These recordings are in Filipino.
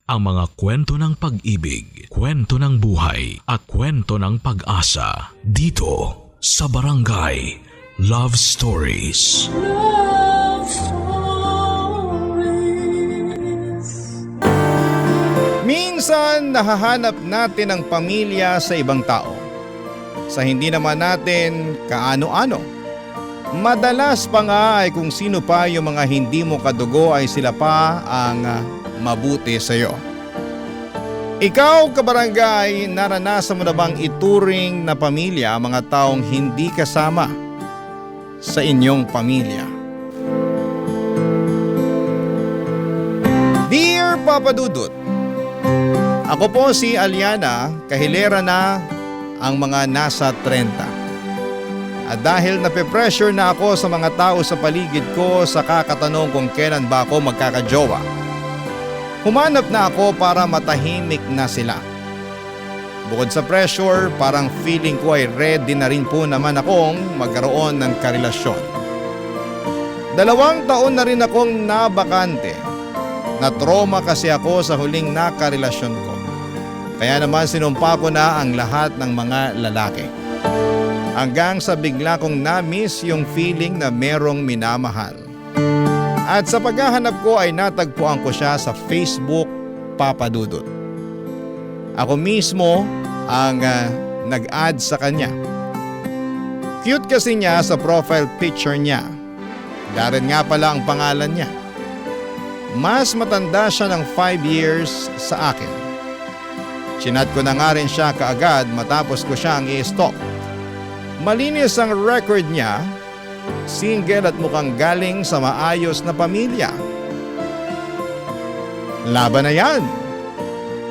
ang mga kwento ng pag-ibig, kwento ng buhay at kwento ng pag-asa dito sa Barangay Love Stories. Love Stories. Minsan nahahanap natin ang pamilya sa ibang tao. Sa hindi naman natin kaano-ano. Madalas pa nga ay kung sino pa yung mga hindi mo kadugo ay sila pa ang mabuti sa iyo. Ikaw, kabarangay, naranasan mo na bang ituring na pamilya ang mga taong hindi kasama sa inyong pamilya? Dear Papa Dudut, ako po si Aliana, kahilera na ang mga nasa 30. At dahil nape-pressure na ako sa mga tao sa paligid ko sa kakatanong kung kailan ba ako magkakajowa, humanap na ako para matahimik na sila. Bukod sa pressure, parang feeling ko ay ready na rin po naman akong magkaroon ng karelasyon. 2 taon na rin akong nabakante. Na-trauma kasi ako sa huling nakarelasyon ko. Kaya naman sinumpa ko na ang lahat ng mga lalaki. Hanggang sa bigla kong na-miss yung feeling na merong minamahal. At sa paghahanap ko ay natagpuan ko siya sa Facebook, Papa Dudut. Ako mismo ang nag-add sa kanya. Cute kasi niya sa profile picture niya. Darren nga pala ang pangalan niya. Mas matanda siya ng 5 years sa akin. Chinat ko na nga rin siya kaagad matapos ko siyang i-stalk. Malinis ang record niya, single at mukhang galing sa maayos na pamilya. Laban na yan,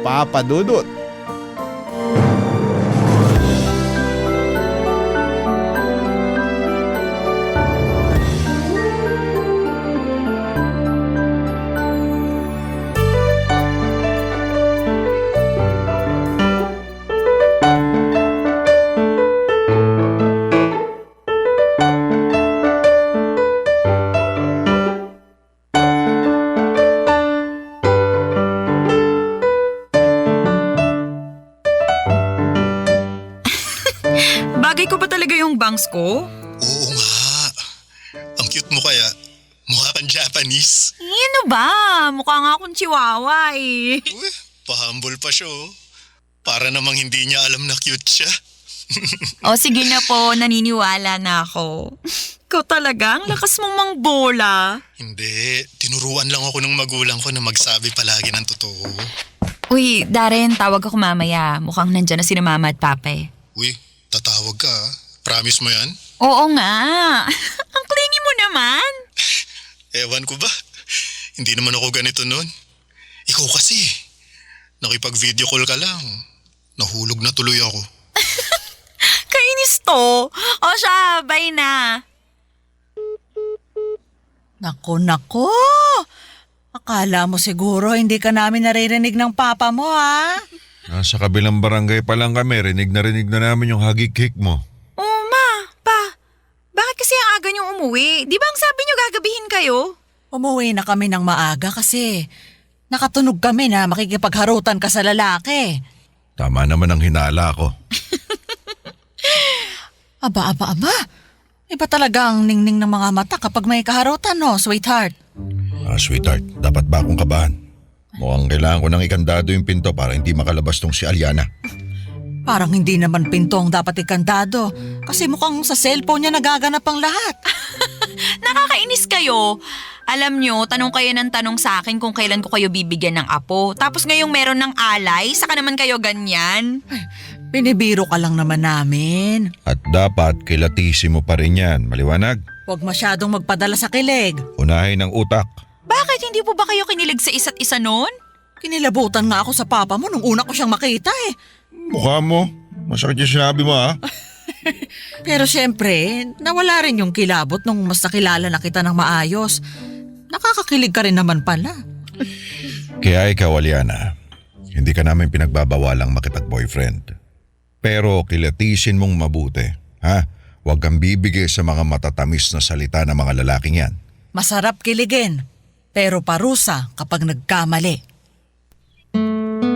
Papa Dudut. Bagay ko ba talaga yung bangs ko? Oo nga. Ang cute mo kaya. Mukha kang Japanese. Ano ba? Mukha nga akong chihuahua eh. Uy, pa-humble pa siya oh. Para namang hindi niya alam na cute siya. O sige na po, naniniwala na ako. Ikaw talaga, ang lakas mong mangbola. Hindi, tinuruan lang ako ng magulang ko na magsabi palagi ng totoo. Uy, Darren, tawag ako mamaya. Mukhang nandyan na sina mama at papa eh. Uy, tatawag ka ah. Promise mo yan? Oo nga. Ang clingy mo naman. Ewan ko ba? Hindi naman ako ganito nun. Ikaw kasi. Nakipag-video call ka lang. Nahulog na tuloy ako. Kainis to. O siya, bye na. Nako. Akala mo siguro hindi ka namin naririnig ng papa mo, ha? Nasa kabilang barangay pa lang kami, rinig na namin yung hagik-hik mo. Oh, ma, pa. Bakit kasi ang aga niyong umuwi? Di ba ang sabi niyo gagabihin kayo? Umuwi na kami ng maaga kasi nakatunog kami na makikipagharutan ka sa lalaki. Tama naman ang hinala ko. Aba. Iba talaga ang ningning ng mga mata kapag may kaharutan, no, sweetheart? Sweetheart, dapat ba akong kabahan? Mukhang kailangan ko ng ikandado yung pinto para hindi makalabas tong si Aliana. Parang hindi naman pinto ang dapat ikandado kasi mukhang sa cellphone niya nagaganap ang lahat. Nakakainis kayo. Alam nyo, tanong kayo ng tanong sa akin kung kailan ko kayo bibigyan ng apo. Tapos ngayong meron ng alay, saka naman kayo ganyan. Binibiro ka lang naman namin. At dapat kilatisi mo pa rin yan, maliwanag? Huwag masyadong magpadala sa kilig. Unahin ang utak. Bakit hindi po ba kayo kinilig sa isa't isa noon? Kinilabutan nga ako sa papa mo nung una ko siyang makita eh. Mukha mo. Masakit yung sinabi mo ha. Pero syempre, nawala rin yung kilabot nung mas nakilala na kita ng maayos. Nakakakilig ka rin naman pala. Kaya ikaw, Aliana, hindi ka namin pinagbabawalang makipag-boyfriend. Pero kilatisin mong mabuti, ha? Huwag kang bibigay sa mga matatamis na salita ng mga lalaking yan. Masarap kiligin, pero parusa kapag nagkamali.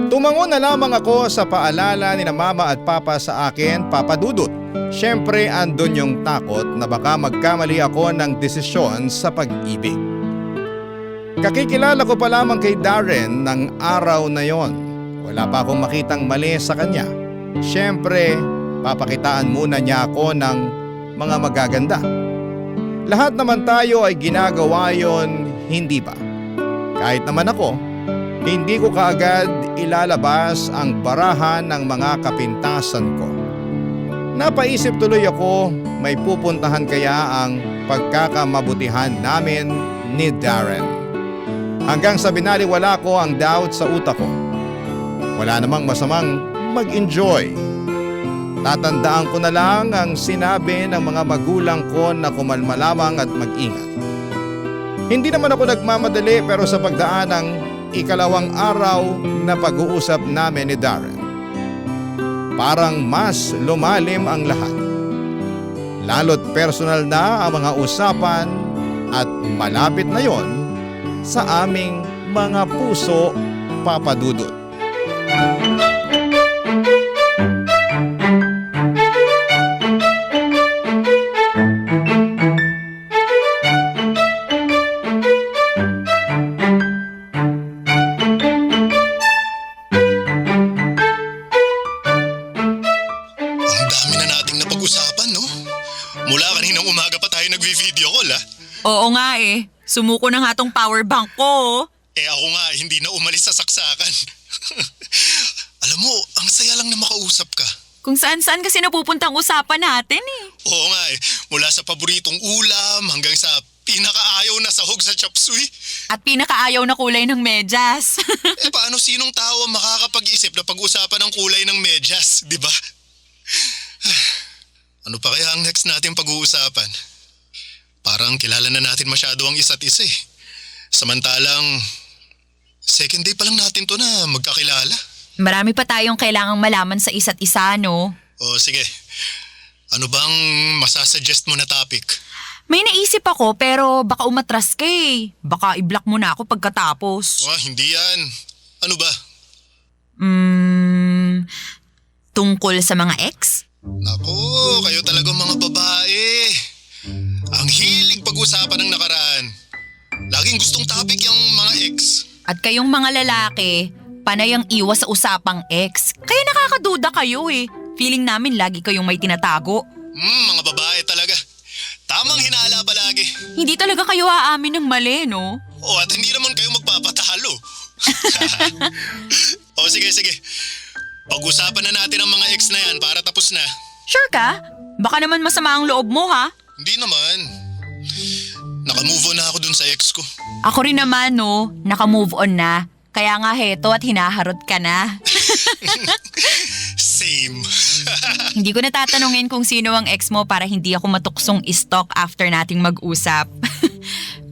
Tumango na lamang ako sa paalala ni na mama at papa sa akin, Papa Dudut. Siyempre andun yung takot na baka magkamali ako ng desisyon sa pag-ibig. Kakikilala ko pa lamang kay Darren ng araw na yon. Wala pa akong makitang mali sa kanya. Siyempre, papakitaan muna niya ako ng mga magaganda. Lahat naman tayo ay ginagawa yon, hindi ba? Kahit naman ako, hindi ko kaagad ilalabas ang barahan ng mga kapintasan ko. Napaisip tuloy ako, may pupuntahan kaya ang pagkakamabutihan namin ni Darren. Hanggang sa binaliwala ko ang doubt sa utak ko. Wala namang masamang mag-enjoy. Tatandaan ko na lang ang sinabi ng mga magulang ko na kumalma lamang at mag-ingat. Hindi naman ako nagmamadali pero sa pagdaan ng ikalawang araw na pag-uusap namin ni Darren, parang mas lumalim ang lahat. Lalo't personal na ang mga usapan at malapit na yon sa aming mga puso, Papa Dudut. Oo nga eh. Sumuko na nga tong power bank ko. Ako nga, hindi na umalis sa saksakan. Alam mo, ang saya lang na makausap ka. Kung saan-saan kasi napupuntang usapan natin eh. Oo nga mula sa paboritong ulam hanggang sa pinakaayaw na sahog sa chop suey. At pinakaayaw na kulay ng medyas. Paano sinong tao ang makakapag-isip na pag-usapan ang kulay ng medyas, di ba? Ano pa kaya ang next natin pag-uusapan? Parang kilala na natin masyado ang isa't isa eh. Samantalang, second day pa lang natin to na magkakilala. Marami pa tayong kailangang malaman sa isa't isa, no? O sige, ano bang masasuggest mo na topic? May naisip ako pero baka umatras ka eh. Baka i-block mo na ako pagkatapos. Hindi yan. Ano ba? Tungkol sa mga ex? Nako, kayo talagang mga babae. Ang hilig pag-usapan ng nakaraan. Laging gustong topic yung mga ex. At kayong mga lalaki, panay ang iwas sa usapang ex. Kaya nakakaduda kayo eh. Feeling namin lagi kayong may tinatago. Mga babae talaga. Tamang hinala palagi. Hindi talaga kayo aamin ng mali, no? At hindi naman kayo magpapatalo. Sige. Pag-usapan na natin ang mga ex na yan para tapos na. Sure ka? Baka naman masama ang loob mo, ha? Hindi naman. Naka-move on na ako dun sa ex ko. Ako rin naman, no? Naka-move on na. Kaya nga heto at hinaharot ka na. Same. Hindi ko natatanungin kung sino ang ex mo para hindi ako matuksong istalk after nating mag-usap.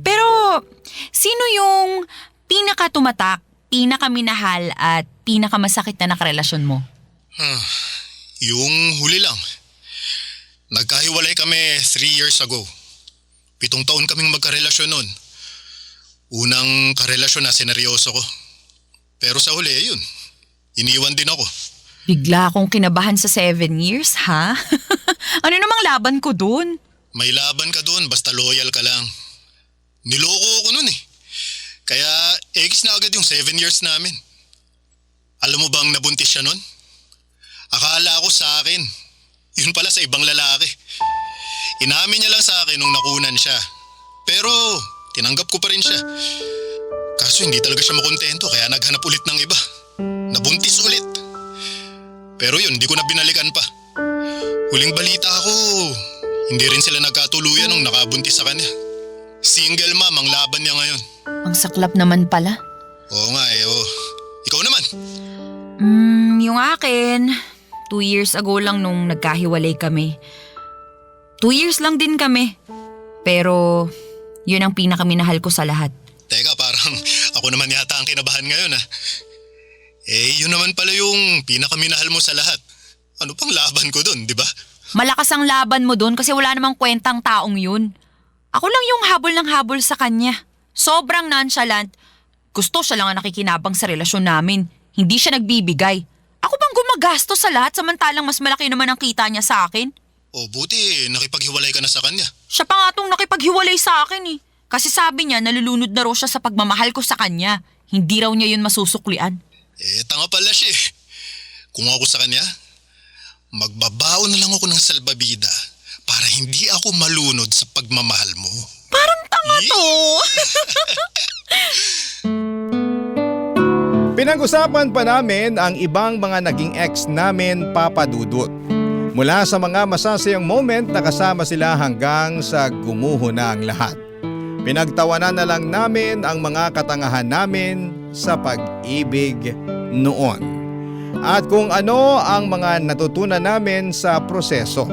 Pero, sino yung pinakatumatak, pinakaminahal at pinakamasakit na nakarelasyon mo? Yung huli lang. Nagkahiwalay kami 3 years ago. 7 taon kaming magkarelasyon nun. Unang karelasyon na sineryoso ko. Pero sa huli, yun. Iniwan din ako. Bigla akong kinabahan sa 7 years, ha? Ano namang laban ko dun? May laban ka dun, basta loyal ka lang. Niloko ako nun eh. Kaya eggs na agad yung 7 years namin. Alam mo bang nabuntis siya nun? Akala ko sa akin. Yun pala sa ibang lalaki. Inamin niya lang sa akin nung nakunan siya. Pero tinanggap ko pa rin siya. Kaso hindi talaga siya makontento kaya naghanap ulit ng iba. Nabuntis ulit. Pero yun, hindi ko na binalikan pa. Huling balita ko, hindi rin sila nagkatuluyan nung nakabuntis sa kanya. Single mom ang laban niya ngayon. Ang saklap naman pala. Oo nga Ikaw naman? Yung akin, 2 years ago lang nung nagkahiwalay kami. 2 years lang din kami. Pero yun ang pinakaminahal ko sa lahat. Teka, parang ako naman yata ang kinabahan ngayon ah. Yun naman pala yung pinakaminahal mo sa lahat. Ano pang laban ko dun, di ba? Malakas ang laban mo dun kasi wala namang kwentang taong yun. Ako lang yung habol ng habol sa kanya. Sobrang nonchalant. Gusto siya lang ang nakikinabang sa relasyon namin. Hindi siya nagbibigay. Ako bang gumagastos sa lahat samantalang mas malaki naman ang kita niya sa akin? O buti, nakipaghiwalay ka na sa kanya. Siya pa nga tong nakipaghiwalay sa akin eh. Kasi sabi niya nalulunod na raw siya sa pagmamahal ko sa kanya. Hindi raw niya yun masusuklian. Tanga pala siya eh. Kung ako sa kanya, magbabaon na lang ako ng salbabida para hindi ako malunod sa pagmamahal mo. Parang tanga to. Pinag-usapan pa namin ang ibang mga naging ex namin, Papa Dudut. Mula sa mga masasayang moment na kasama sila hanggang sa gumuho na ang lahat. Pinagtawanan na lang namin ang mga katangahan namin sa pag-ibig noon. At kung ano ang mga natutunan namin sa proseso.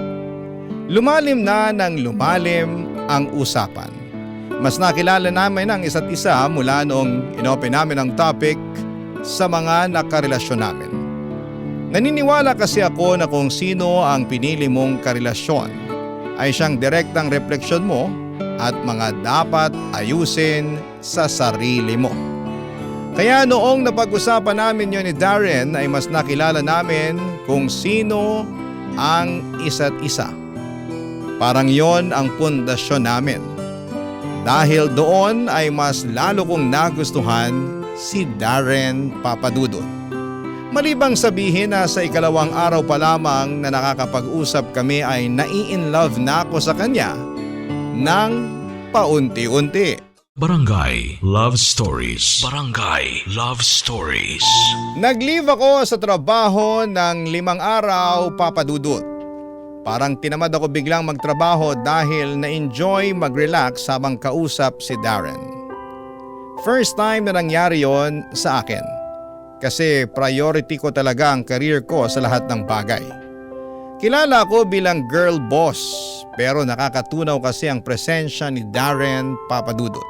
Lumalim na ng lumalim ang usapan. Mas nakilala namin ang isa't isa mula noong inopen namin ang topic sa mga nakarelasyon namin. Naniniwala kasi ako na kung sino ang pinili mong karelasyon ay siyang direktang refleksyon mo at mga dapat ayusin sa sarili mo. Kaya noong napag-usapan namin yun ni Darren ay mas nakilala namin kung sino ang isa't isa. Parang yon ang pundasyon namin. Dahil doon ay mas lalo kong nagustuhan si Darren, Papa Dudut. Malibang sabihin na sa ikalawang araw pa lamang na nakakapag-usap kami ay nai-inlove na ako sa kanya ng paunti-unti. Barangay Love Stories. Barangay Love Stories. Nag-leave ako sa trabaho ng 5 araw, Papa Dudut. Parang tinamad ako biglang magtrabaho dahil na-enjoy mag-relax habang kausap si Darren. First time na nangyari yon sa akin. Kasi priority ko talaga ang career ko sa lahat ng bagay. Kilala ko bilang girl boss pero nakakatunaw kasi ang presensya ni Darren, Papa Dudut.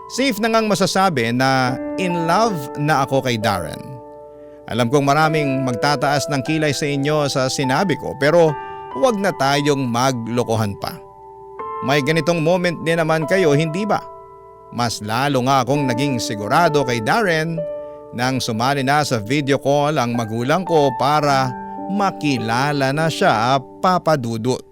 Safe na ngang masasabi na in love na ako kay Darren. Alam kong maraming magtataas ng kilay sa inyo sa sinabi ko pero huwag na tayong maglokohan pa. May ganitong moment din naman kayo, hindi ba? Mas lalo nga akong naging sigurado kay Darren nang sumali na sa video call ang magulang ko para makilala na siya, Papa Dudut.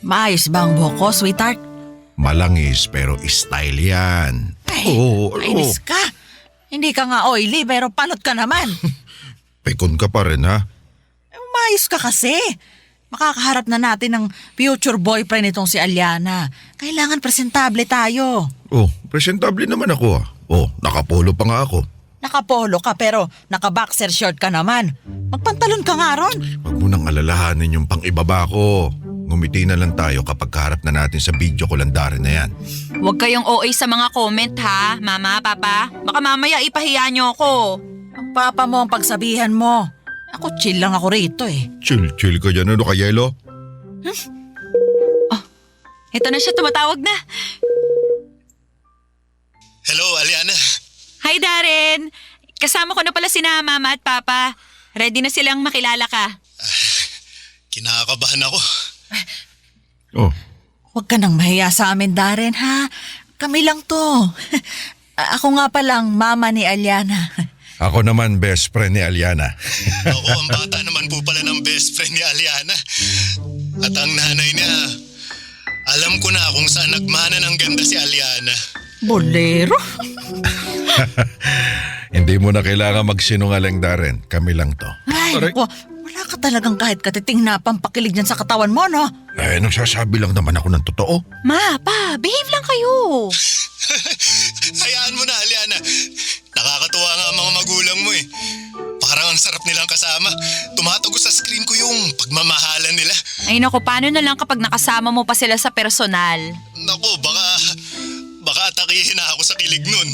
Maayos ba ang buhok ko, sweetheart? Malangis pero style yan. Ay, Oo, inis ka. Hindi ka nga oily pero palot ka naman. Pikon ka pa rin ha. Maayos ka kasi. Makakaharap na natin ng future boyfriend itong si Aliana. Kailangan presentable tayo. Oh, presentable naman ako ah. Oh, nakapolo pa nga ako. Nakapolo ka pero naka-boxer short ka naman. Magpantalon ka nga ron. Huwag mo nang alalahanin yung pang-ibaba ko. Ngumiti na lang tayo kapag kaharap na natin sa video ko landarin na yan. Huwag kayong OA sa mga comment ha, Mama, Papa. Baka mamaya ipahiya niyo ako. Ang papa mo ang pagsabihan mo. Ako chill lang ako rito eh. Chill ka dyan. Ano ka, Yelo? Ito na siya, tumatawag na. Hello, Aliana. Hi, Darren. Kasama ko na pala sina Mama at Papa. Ready na silang makilala ka. Kinakabahan ako. Oh, Huwag ka nang mahiya sa amin, Darren, ha? Kami lang to. Ako nga palang mama ni Aliana. ako naman best friend ni Aliana. Ako, ang bata naman po pala ng best friend ni Aliana. At ang nanay niya, alam ko na kung saan nagmana ng ganda si Aliana. Bolero? Hindi mo na kailangan magsinungaling, Darren. Kami lang to. Ay, Aray. naku, wala ka talagang kahit katiting na pampakilig dyan sa katawan mo, no? Nagsasabi lang naman ako ng totoo. Ma, Pa, behave lang kayo. Hayaan mo na, Aliana. Nakakatuwa nga ang mga magulang mo eh. Parang ang sarap nilang kasama. Tumatago sa screen ko yung pagmamahalan nila. Ay naku, paano na lang kapag nakasama mo pa sila sa personal? Naku, baka atakihin na ako sa kilig nun.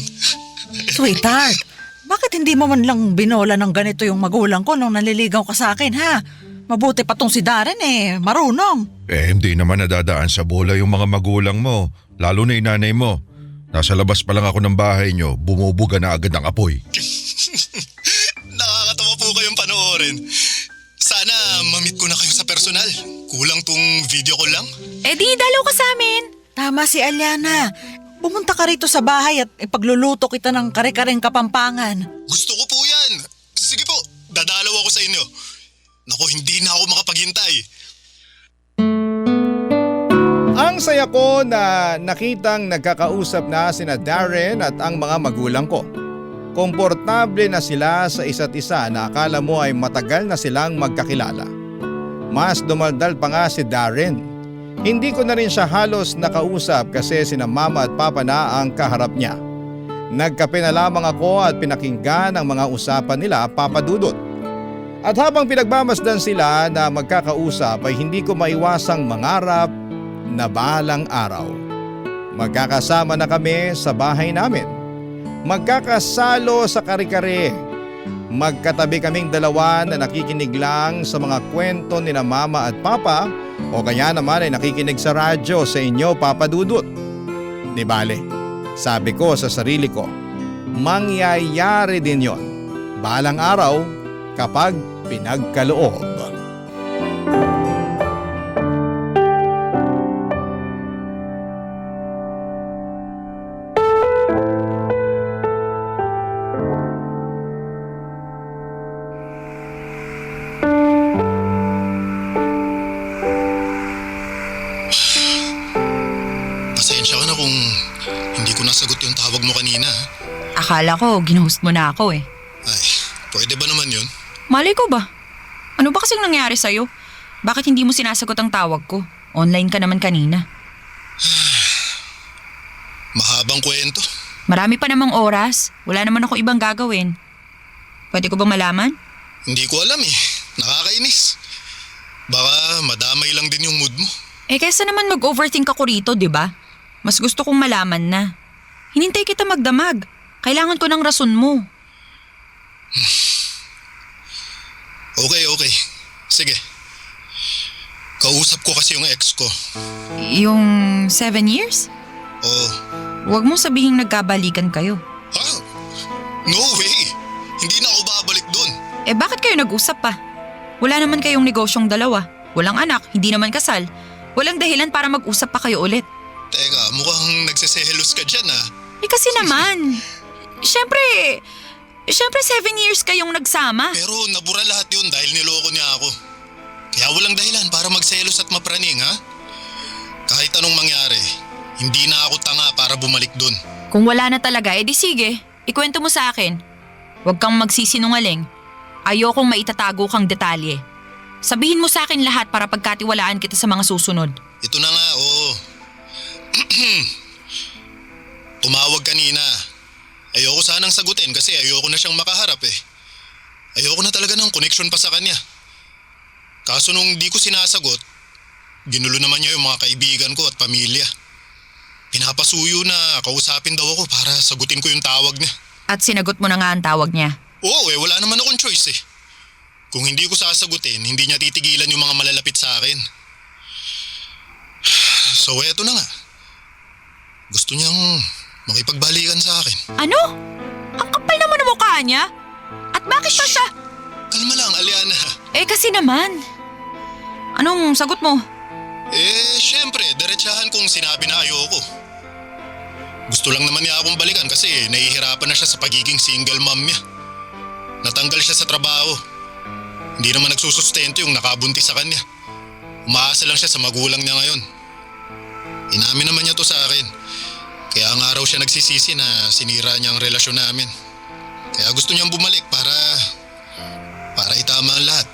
Sweetheart, bakit hindi mo man lang binola ng ganito yung magulang ko nung naliligaw ka sa akin, ha? Mabuti pa tong si Darren marunong. Hindi naman nadadaan sa bola yung mga magulang mo. Lalo na yung nanay mo. Nasa labas pa lang ako ng bahay nyo, bumubuga na agad ang apoy. Nakakatawa po kayong panoorin. Sana mamit ko na kayo sa personal. Kulang tong video ko lang. Eh di, dalaw ka sa amin. Tama si Aliana. Pumunta ka rito sa bahay at ipagluluto kita ng kare-kareng Kapampangan. Gusto ko po yan. Sige po, dadalaw ako sa inyo. Naku, hindi na ako makapaghintay. Ang saya ko na nakitang nagkakausap na sina Darren at ang mga magulang ko. Komportable na sila sa isa't isa na akala mo ay matagal na silang magkakilala. Mas dumaldal pa nga si Darren. Hindi ko na rin siya halos nakausap kasi sina mama at papa na ang kaharap niya. Nagkape na lamang ako at pinakinggan ang mga usapan nila, Papa Dudut. At habang pinagmamasdan sila na magkakausap ay hindi ko maiwasang mangarap na balang araw magkakasama na kami sa bahay namin. Magkakasalo sa kare-kare. Magkatabi kaming dalawa na nakikinig lang sa mga kwento ni na mama at papa o kaya naman ay nakikinig sa radyo sa inyo, Papa Dudut. Di bale, sabi ko sa sarili ko, mangyayari din yon balang araw kapag pinagkaloob. Pasensya ka na kung hindi ko nasagot yung tawag mo kanina. Akala ko, ginuhost mo na ako eh. Ay, pwede ba naman yun? Malay ko ba? Ano ba kasing nangyari sa'yo? Bakit hindi mo sinasagot ang tawag ko? Online ka naman kanina. Mahabang kwento. Marami pa namang oras. Wala naman ako ibang gagawin. Pwede ko ba malaman? Hindi ko alam eh. Nakakainis. Baka madamay lang din yung mood mo. Eh kaysa naman mag-overthink ako rito, di ba? Mas gusto kong malaman na. Hinintay kita magdamag. Kailangan ko ng rason mo. Okay. Sige. Kausap ko kasi yung ex ko. Yung 7 years? Oh, Huwag mong sabihing nagkabalikan kayo. ha? No way! Hindi na ako babalik dun. Eh bakit kayo nag-usap pa? Wala naman kayong negosyong dalawa. Walang anak, hindi naman kasal. Walang dahilan para mag-usap pa kayo ulit. Teka, mukhang nagsiselos ka dyan ah. Eh kasi naman. Siyempre 7 years kayong nagsama. Pero nabura lahat yun dahil niloko niya ako. Kaya walang dahilan para magselos at mapraning ha? Kahit anong mangyari, hindi na ako tanga para bumalik dun. Kung wala na talaga, edi sige. Ikwento mo sa akin. Huwag kang magsisinungaling. Ayokong maitatago kang detalye. Sabihin mo sa akin lahat para pagkatiwalaan kita sa mga susunod. Ito na nga, oo. Tumawag kanina. Ayoko sanang sagutin kasi ayoko na siyang makaharap eh. Ayoko na talaga ng connection pa sa kanya. Kaso nung di ko sinasagot, ginulo naman niya yung mga kaibigan ko at pamilya. Pinapasuyo na kausapin daw ako para sagutin ko yung tawag niya. At sinagot mo na nga ang tawag niya. Oo wala naman akong choice eh. Kung hindi ko sasagutin, hindi niya titigilan yung mga malalapit sa akin. So eto na nga. Gusto niyang makipagbalikan sa akin. Ano? Ang kapal naman ang mukha niya? At bakit pa siya? Kalma lang, Aliana. Eh kasi naman. Anong sagot mo? Syempre, diretsahan kong sinabi na ayoko. Gusto lang naman niya akong balikan kasi nahihirapan na siya sa pagiging single mom niya. Natanggal siya sa trabaho. Hindi naman nagsusustento yung nakabuntis sa kanya. Umaasa lang siya sa magulang niya ngayon. Inamin naman niya to sa akin. Kaya nga raw siya nagsisisi na sinira niya ang relasyon namin. Kaya gusto niyang bumalik para itama ang lahat.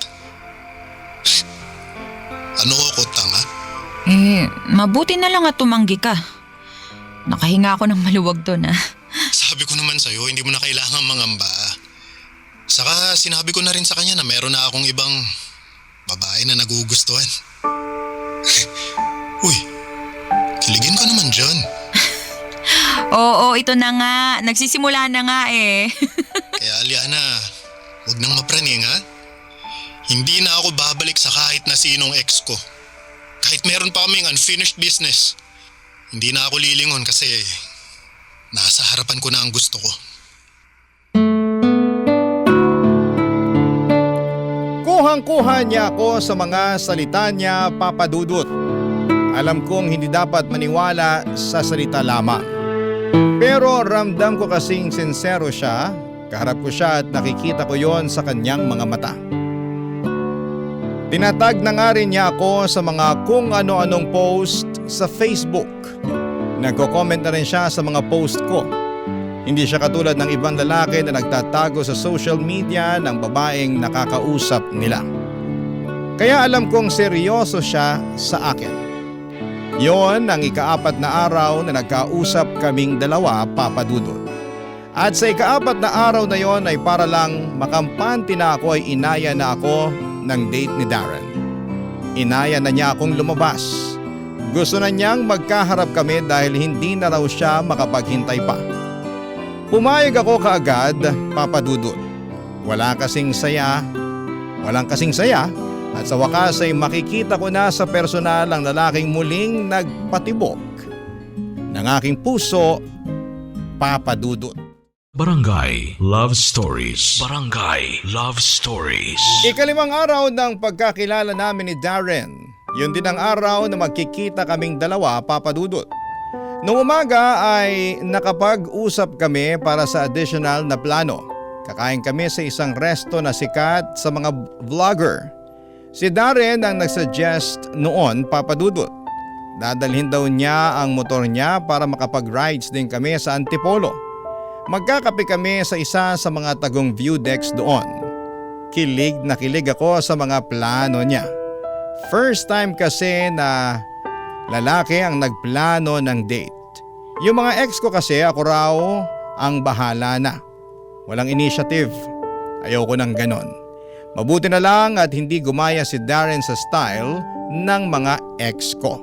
Ano ko, tanga? Mabuti na lang at tumanggi ka. Nakahinga ako ng maluwag doon Sabi ko naman sa'yo, hindi mo na kailangan mangamba. Saka sinabi ko na rin sa kanya na meron na akong ibang babae na nagugustuhan. Uy, kiligin ka naman dyan. Oo, ito na nga. Nagsisimula na nga eh. Kaya Aliana, huwag nang mapraning ha. Hindi na ako babalik sa kahit na sinong ex ko. Kahit meron pa kaming unfinished business. Hindi na ako lilingon kasi Nasa harapan ko na ang gusto ko. Kuhang-kuha niya ako sa mga salita niya, Papa Dudut. Alam kong hindi dapat maniwala sa salita lamang. Pero ramdam ko kasing sincero siya, kaharap ko siya at nakikita ko yon sa kanyang mga mata. Tinatag na nga rin niya ako sa mga kung ano-anong post sa Facebook. Nagko-comment na rin siya sa mga post ko. Hindi siya katulad ng ibang lalaki na nagtatago sa social media ng babaeng nakakausap nila. Kaya alam kong seryoso siya sa akin. Yon ang ika-4 na araw na nagkausap kaming dalawa, Papa Dudut. At sa ika-4 na araw na yon ay para lang makampante na ako ay inaya na ako ng date ni Darren. Inaya na niya akong lumabas. Gusto na niyang magkaharap kami dahil hindi na raw siya makapaghintay pa. Pumayag ako kaagad, Papa Dudut. Walang kasing saya at sa wakas ay makikita ko na sa personal ang lalaking muling nagpatibok ng aking puso, Papa Dudut. Barangay Love Stories. Barangay Love Stories. Ika-5 araw ng pagkakilala namin ni Darren. Yun din ang araw na magkikita kaming dalawa, Papa Dudut. Noong umaga ay nakapag-usap kami para sa additional na plano. Kakain kami sa isang resto na sikat sa mga vlogger. Si Darren ang nagsuggest noon, Papa Dudut. Dadalhin daw niya ang motor niya para makapag-rides din kami sa Antipolo. Magkakape kami sa isa sa mga tagong view decks doon. Kilig na kilig ako sa mga plano niya. First time kasi na lalaki ang nagplano ng date. Yung mga ex ko kasi ako raw ang bahala na. Walang initiative. Ayaw ko ng ganon. Mabuti na lang at hindi gumaya si Darren sa style ng mga ex ko.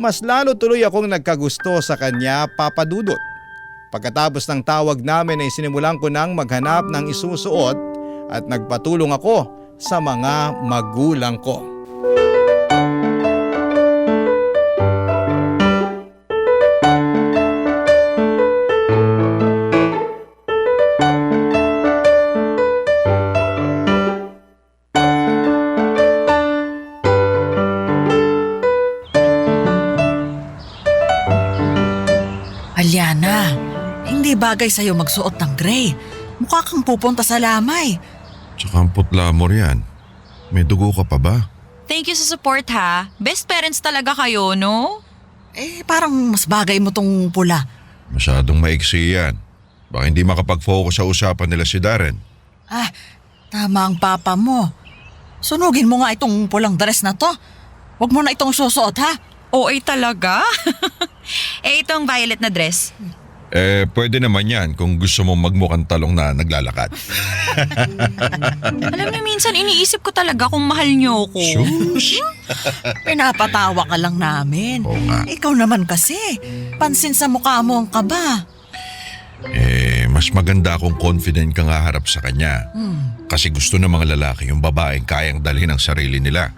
Mas lalo tuloy akong nagkagusto sa kanya, Papa Dudut. Pagkatapos ng tawag namin ay sinimulan ko nang maghanap ng isusuot at nagpatulong ako sa mga magulang ko. Aliana, hindi bagay sa'yo magsuot ng gray. Mukha kang pupunta sa lamay. Tsaka ang putla mo riyan. May dugo ka pa ba? Thank you sa support ha. Best parents talaga kayo, no? Parang mas bagay mo tong pula. Masyadong maiksi yan. Baka hindi makapag-focus sa usapan nila si Darren. Tama ang papa mo. Sunugin mo nga itong pulang dress na to. Huwag mo na itong susuot ha. OA talaga? Itong violet na dress. Pwede naman yan kung gusto mo magmukhang talong na naglalakad. Alam niyo, minsan iniisip ko talaga kung mahal niyo ako. Shush! Pinapatawa ka lang namin. Oo nga. Ikaw naman kasi. Pansin sa mukha mo ang kaba. Mas maganda kung confident ka nga harap sa kanya. Kasi gusto ng mga lalaki yung babaeng kayang dalhin ang sarili nila.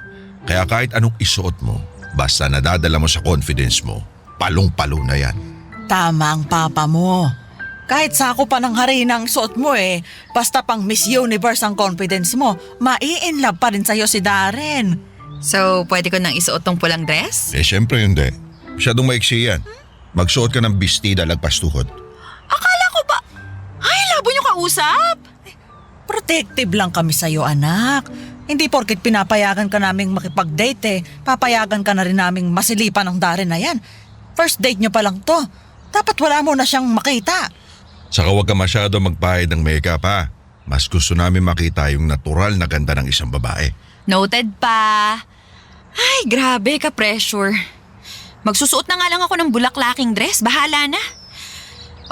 Kaya kahit anong isuot mo, basta nadadala mo sa confidence mo, palong-palo na yan. Tama ang papa mo. Kahit sako pa ng harina ang suot mo basta pang Miss Universe ang confidence mo, mai-inlove pa rin sa'yo si Darren. So, pwede ko nang isuot tong pulang dress? Siyempre hindi. Masyadong maiksi yan. Magsuot ka ng bestida lagpas tuhod. Akala ko ba? Ay, labo niyo kausap? Protective lang kami sa'yo, anak. Hindi porket pinapayagan ka naming makipag-date papayagan ka na rin naming masilipan ng Darren na yan. First date nyo pa lang to. Dapat wala mo na siyang makita. Saka huwag ka masyado magpahid ng makeup ha. Mas gusto namin makita yung natural na ganda ng isang babae. Noted pa. Ay, grabe ka pressure. Magsusuot na nga lang ako ng bulaklaking dress. Bahala na.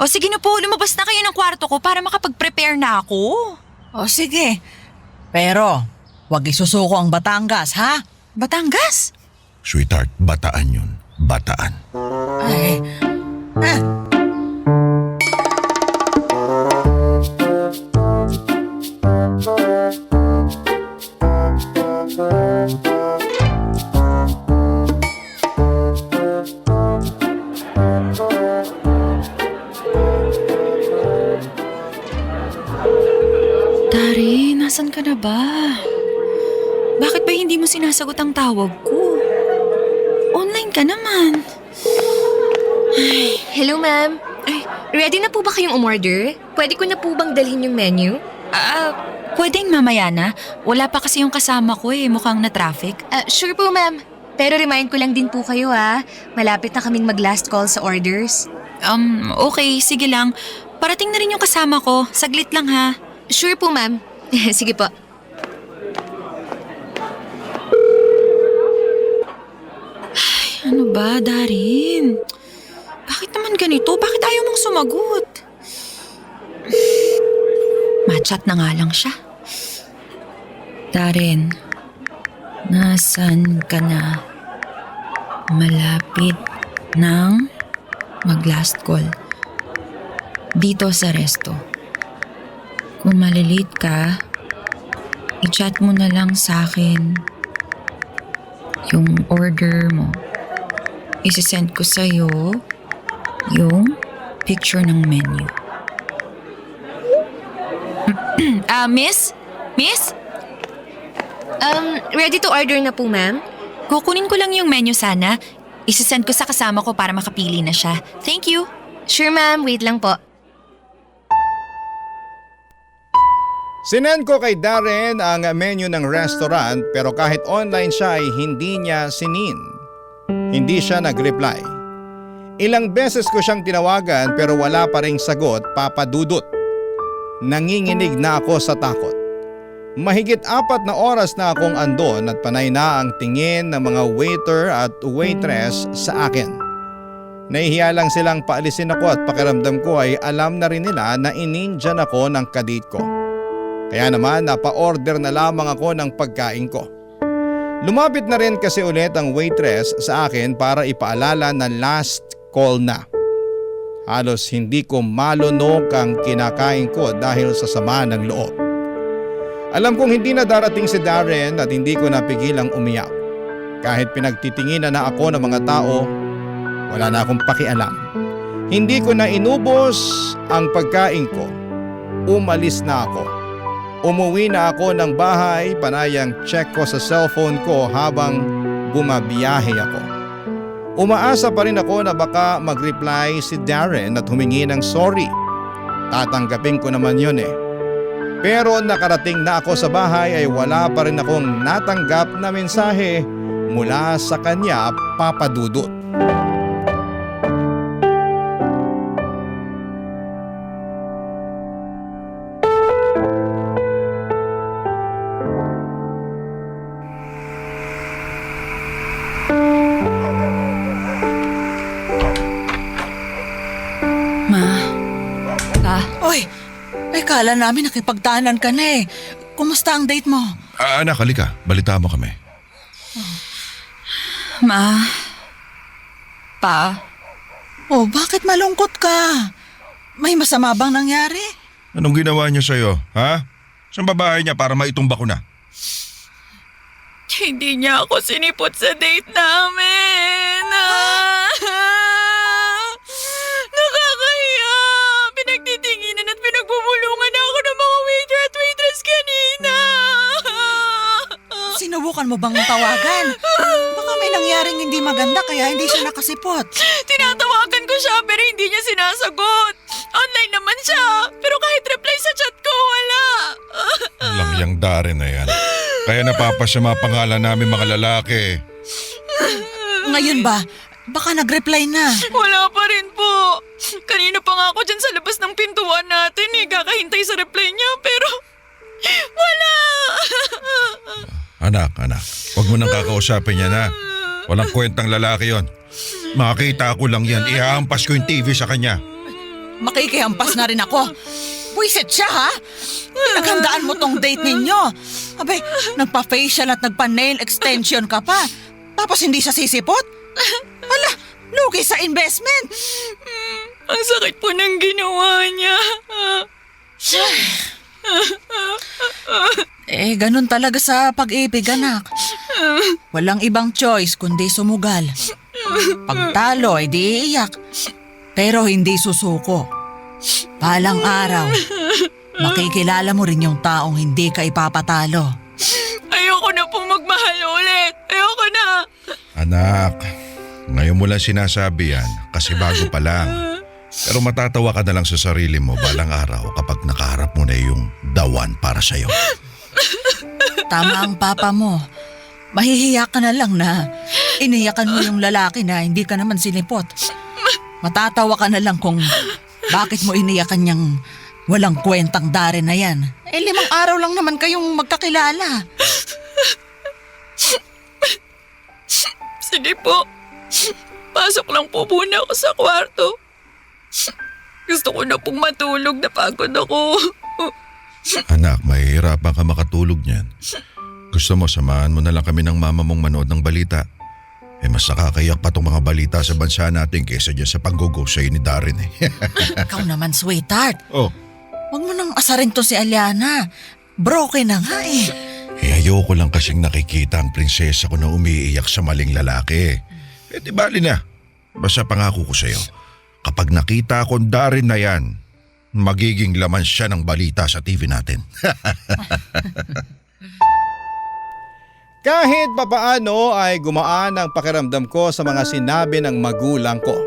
O sige na po, lumabas na kayo ng kwarto ko para makapag-prepare na ako. O sige. Pero, huwag isusuko ang Batangas, ha? Batangas? Sweetheart, bataan yun. Bataan. Ay, Dari, nasan ka na ba? Bakit ba hindi mo sinasagot ang tawag ko? Online ka naman. Hello, ma'am. Ay, ready na po ba kayong umorder? Pwede ko na po bang dalhin yung menu? Pwedeng mamaya na. Wala pa kasi yung kasama ko mukhang na-traffic. Sure po, ma'am. Pero remind ko lang din po kayo Malapit na kaming mag-last call sa orders. Okay, sige lang. Parating na rin yung kasama ko. Saglit lang ha. Sure po, ma'am. Sige po. Ano ba, Darin? Bakit naman ganito? Bakit ayaw mong sumagot? Machat na nga lang siya. Darin, nasan ka na? Malapit nang mag-last call. Dito sa resto. Kung malilit ka, i-chat mo na lang sa akin yung order mo. Isisend ko sa'yo yung picture ng menu. Miss? Miss? Ready to order na po, ma'am? Kukunin ko lang yung menu sana. Isisend ko sa kasama ko para makapili na siya. Thank you. Sure, ma'am. Wait lang po. Sinend ko kay Darren ang menu ng restaurant pero kahit online siya ay hindi niya sinin. Hindi siya nag-reply. Ilang beses ko siyang tinawagan pero wala pa ring sagot, Papa Dudut. Nanginginig na ako sa takot. Mahigit 4 na oras na akong andon at panay na ang tingin ng mga waiter at waitress sa akin. Nahihiya lang silang paalisin ako at pakiramdam ko ay alam na rin nila na inindyan ako ng kadate ko. Kaya naman napa-order na lamang ako ng pagkain ko. Lumapit na rin kasi ulit ang waitress sa akin para ipaalala na last call na. Halos hindi ko malunok ang kinakain ko dahil sa sama ng loob. Alam kong hindi na darating si Darren at hindi ko napigilang umiyak. Kahit pinagtitinginan na ako ng mga tao, wala na akong pakialam. Hindi ko na inubos ang pagkain ko. Umalis na ako. Umuwi na ako ng bahay, panayang check ko sa cellphone ko habang bumabiyahe ako. Umaasa pa rin ako na baka mag-reply si Darren at humingi ng sorry. Tatanggapin ko naman yun Pero nakarating na ako sa bahay ay wala pa rin akong natanggap na mensahe mula sa kanya, Papa Dudut. Oy, ay kala namin nakipagdaanan ka na Kumusta ang date mo? Anak, halika. Balita mo kami. Ma. Pa. Oh, bakit malungkot ka? May masama bang nangyari? Anong ginawa niya sa'yo, ha? Saan babae niya para maitumba ko na? Hindi niya ako sinipot sa date namin. Nakakahiya. Pinagtitinginan at pinagbubulungan ako ng mga waiter at waitress kanina. Sinubukan mo bang tawagan? Baka may nangyaring hindi maganda kaya hindi siya nakasipot. Tinatawagan ko siya pero hindi niya sinasagot. Online naman siya pero kahit reply sa chat ko wala. Lang yang Darren na yan. Kaya napapasama pangalan namin mga lalaki. Ngayon ba? Baka nag-reply na. Wala pa rin po. Kanina pa nga ako dyan sa labas ng pintuan natin kakahintay sa reply niya pero wala. Anak, huwag mo nang kakausapin yan ha. Walang kwentang lalaki yon. Makakita ko lang yan, ihahampas ko yung TV sa kanya. Makikihampas na rin ako. Buisit siya ha? Pinaghandaan mo tong date ninyo. Abay, nagpa-facial at nagpa-nail extension ka pa. Tapos hindi siya sisipot? Hala, lugi sa investment. Ang sakit po ng ginawa niya. Ganun talaga sa pag-ibig, anak. Walang ibang choice kundi sumugal. Pagtalo ay di iiyak. Pero hindi susuko. Palang araw, makikilala mo rin yung taong hindi ka ipapatalo. Ayoko na po magmahal ulit. Ayoko na. Anak, ngayon mo lang sinasabi yan kasi bago pa lang. Pero matatawa ka na lang sa sarili mo balang araw kapag nakaharap mo na yung dawan para sa'yo. Tama ang papa mo. Mahihiya ka na lang na iniyakan mo yung lalaki na hindi ka naman sinipot. Matatawa ka na lang kung bakit mo iniyakan niyang walang kwentang Darren na yan. 5 araw lang naman kayong magkakilala. Sige po. Pasok lang po muna ako sa kwarto. Gusto ko na pong matulog, napagod ako. Anak, mahihirapan ka makatulog niyan. Gusto mo samahan mo na lang kami ng mama mong manood ng balita. Mas nakakayak pa tong mga balita sa bansa natin kaysa dyan sa panggugo sa'yo ni Darren Ikaw naman, sweetheart. Oh, Huwag mo nang asarin to si Aliana. Broken na nga eh. ayoko lang kasing nakikita ang prinsesa ko na umiiyak sa maling lalaki. Di bali na. Basta pangako ko sa'yo, kapag nakita ko Darren na yan, magiging laman siya ng balita sa TV natin. Kahit papaano ay gumaan ang pakiramdam ko sa mga sinabi ng magulang ko.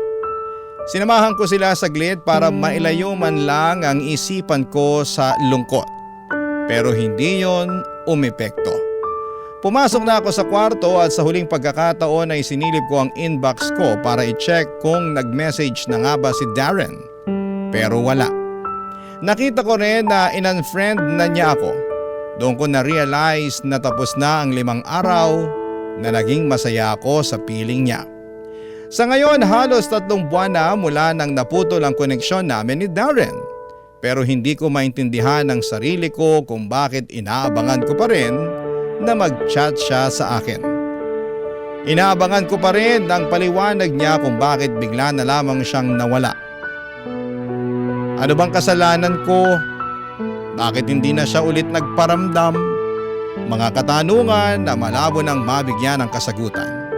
Sinamahan ko sila saglit para mailayo man lang ang isipan ko sa lungkot. Pero hindi yon umepekto. Pumasok na ako sa kwarto at sa huling pagkakataon ay sinilip ko ang inbox ko para i-check kung nag-message na nga ba si Darren. Pero wala. Nakita ko rin na in-unfriend na niya ako. Doon ko na-realize na tapos na ang 5 araw na naging masaya ako sa piling niya. Sa ngayon, halos 3 buwan na mula nang naputol ang koneksyon namin ni Darren. Pero hindi ko maintindihan ang sarili ko kung bakit inaabangan ko pa rin na mag-chat siya sa akin. Inaabangan ko pa rin ang paliwanag niya kung bakit bigla na lamang siyang nawala. Ano bang kasalanan ko? Bakit hindi na siya ulit nagparamdam? Mga katanungan na malabo nang mabigyan ng kasagutan.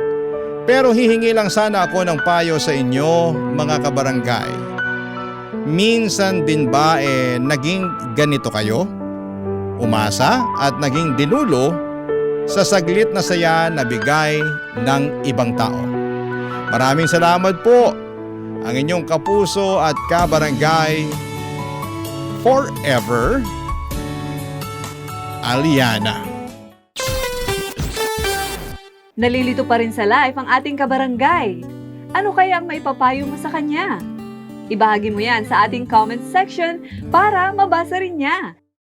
Pero hihingi lang sana ako ng payo sa inyo, mga kabarangay. Minsan din ba naging ganito kayo? Umasa at naging dinulo sa saglit na saya na bigay ng ibang tao. Maraming salamat po, ang inyong kapuso at kabarangay forever, Aliana. Nalilito pa rin sa live ang ating kabarangay. Ano kaya ang maipapayo mo sa kanya? Ibahagi mo yan sa ating comment section para mabasa rin niya.